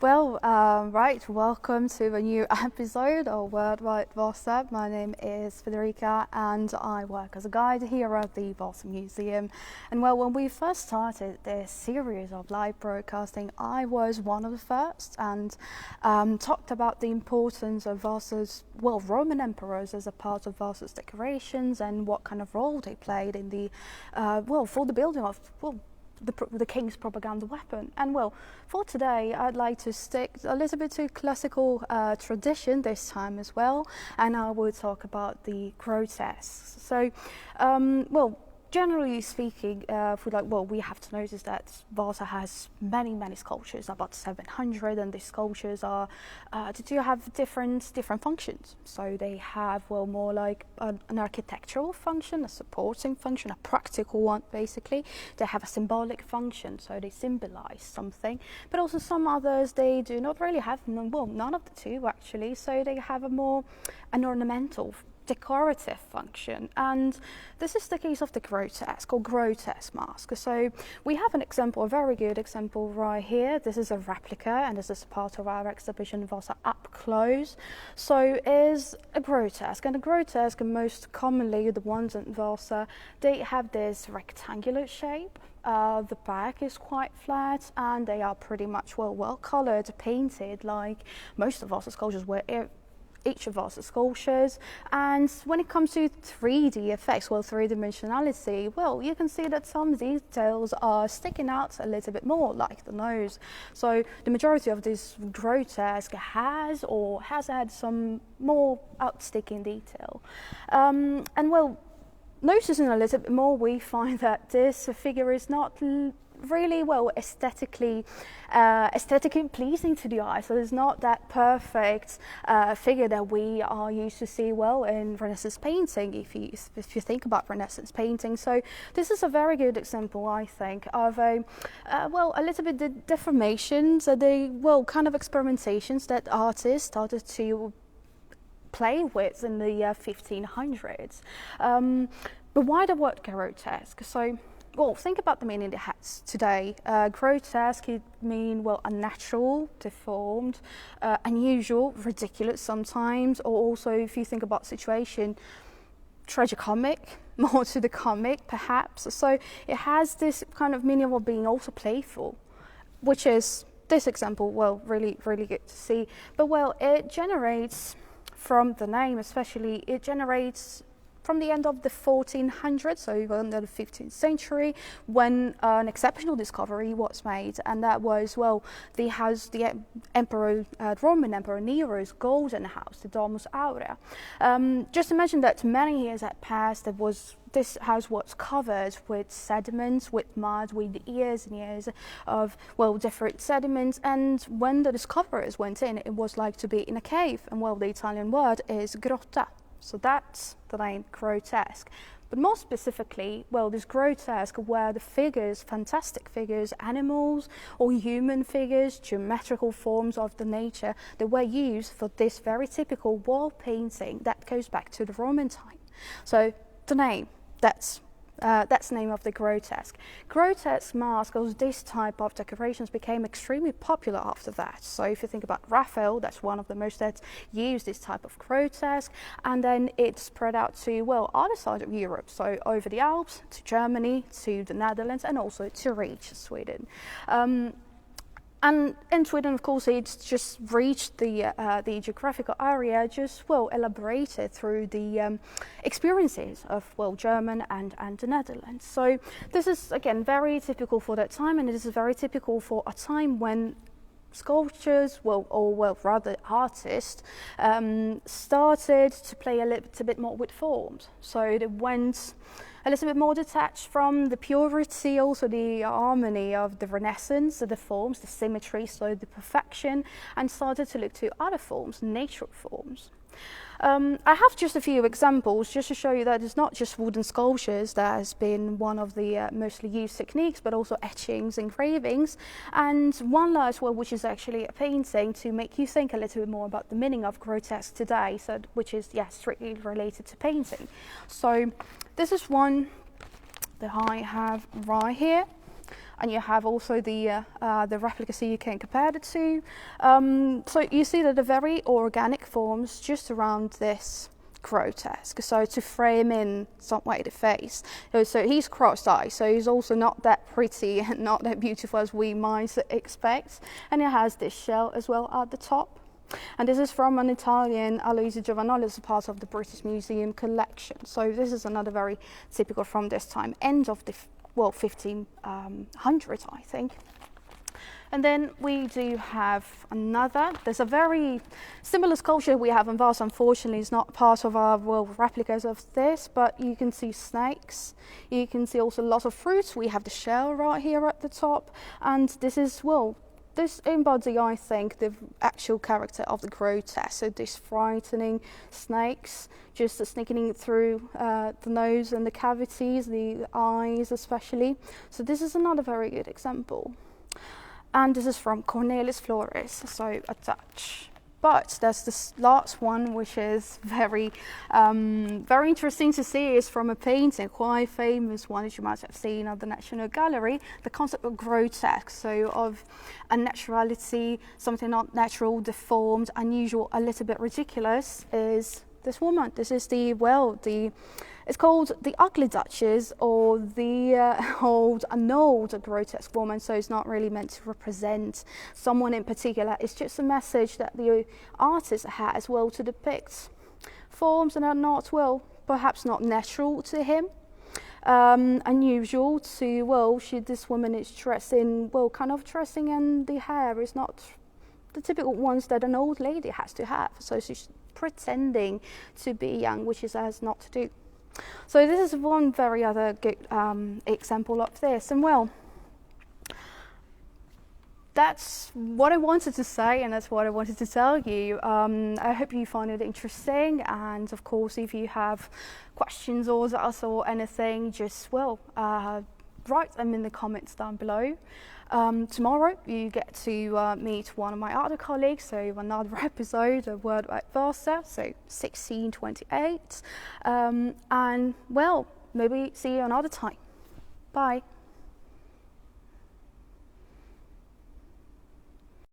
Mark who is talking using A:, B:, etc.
A: Right, welcome to a new episode of Worldwide Vasa. My name is Federica and I work as a guide here at the Vasa Museum. And when we first started this series of live broadcasting, I was one of the first and talked about the importance of Vasa's, Roman emperors as a part of Vasa's decorations and what kind of role they played in the, for the building of, the king's propaganda weapon. And for today I'd like to stick a little bit to classical tradition this time as well, and I will talk about the grotesques. So generally speaking, we have to notice that Vasa has many sculptures, about 700, and these sculptures are do have different functions. So they have more like an architectural function, a supporting function, a practical one basically. They have a symbolic function, so they symbolize something. But also some others, they do not really have none of the two actually. So they have an ornamental, decorative function, and this is the case of the grotesque or grotesque mask. So we have an example, a very good example right here. This is a replica, and this is part of our exhibition Vasa Up Close. So is a grotesque, and a grotesque, most commonly the ones in Vasa, they have this rectangular shape. The back is quite flat, and they are pretty much well colored, painted like most of Vasa's sculptures were. Each of Vasa's sculptures. And when it comes to 3D effects, three-dimensionality, you can see that some details are sticking out a little bit more, like the nose. So the majority of this grotesque has had some more outsticking detail. Noticing a little bit more, we find that this figure is not really aesthetically pleasing to the eye. So it's not that perfect figure that we are used to see in Renaissance painting, if you think about Renaissance painting. So this is a very good example, I think, of a little bit the deformations, kind of experimentations that artists started to play with in the 1500s. But why the word grotesque? So think about the meaning it has today. Grotesque could mean, unnatural, deformed, unusual, ridiculous sometimes, or also, if you think about situation, tragicomic, more to the comic perhaps. So it has this kind of meaning of being also playful, which is this example, really good to see. But it generates from the name, especially, it generates from the end of the 1400s, so in the 15th century, when an exceptional discovery was made, and that was the Roman Emperor Nero's golden house, the Domus Aurea. Just imagine that many years had passed. This house was covered with sediments, with mud, with years and years of different sediments. And when the discoverers went in, it was like to be in a cave. And the Italian word is grotta. So that's the name grotesque. But more specifically, this grotesque were the figures, fantastic figures, animals or human figures, geometrical forms of the nature that were used for this very typical wall painting that goes back to the Roman time. So the name, that's the name of the grotesque. Grotesque masks, or this type of decorations, became extremely popular after that. So if you think about Raphael, that's one of the most that used this type of grotesque, and then it spread out to other side of Europe, so over the Alps to Germany, to the Netherlands, and also to reach Sweden. And in Sweden, of course, it's just reached the geographical area, just elaborated through the experiences of German and the Netherlands. So this is again very typical for that time, and it is very typical for a time when sculptures, rather artists, started to play a little bit more with forms. So they went a little bit more detached from the purity, also the harmony of the Renaissance, the forms, the symmetry, so the perfection, and started to look to other forms, natural forms. I have just a few examples just to show you that it's not just wooden sculptures that has been one of the mostly used techniques, but also etchings, engravings, and one last one which is actually a painting to make you think a little bit more about the meaning of grotesque today, so which is strictly related to painting. So this is one that I have right here. and you have also the replica, so you can compare the two. So you see that the very organic forms just around this grotesque, so to frame in some way the face. So he's cross-eyed, so he's also not that pretty and not that beautiful as we might expect, and it has this shell as well at the top. And this is from an Italian Aloisio Giovanoli as a part of the British Museum collection. So this is another very typical from this time, end of the 1500s, I think. And then we do have another. There's a very similar sculpture we have in Vasa. Unfortunately, it's not part of our replicas of this, but you can see snakes. You can see also lots of fruits. We have the shell right here at the top, and this is this embodies, I think, the actual character of the grotesque. So these frightening snakes, just sneaking through the nose and the cavities, the eyes especially. So this is another very good example. And this is from Cornelis Flores, so a Dutch. But there's this last one, which is very interesting to see. Is from a painting, quite famous one, as you might have seen at the National Gallery. The concept of grotesque, so of unnaturality, something not natural, deformed, unusual, a little bit ridiculous, is this woman. This is it's called the Ugly Duchess, or the an old grotesque woman, so it's not really meant to represent someone in particular. It's just a message that the artist has, to depict forms that are not, perhaps not natural to him, unusual to, this woman is dressing, dressing, and the hair is not the typical ones that an old lady has to have, so she's pretending to be young, which is as not to do. So this is one very other good example of this, and that's what I wanted to say, and that's what I wanted to tell you. I hope you find it interesting, and of course, if you have questions or anything, just write them in the comments down below. Tomorrow you get to meet one of my other colleagues, so another episode of Word by Vasa, so 1628, and maybe see you another time. Bye.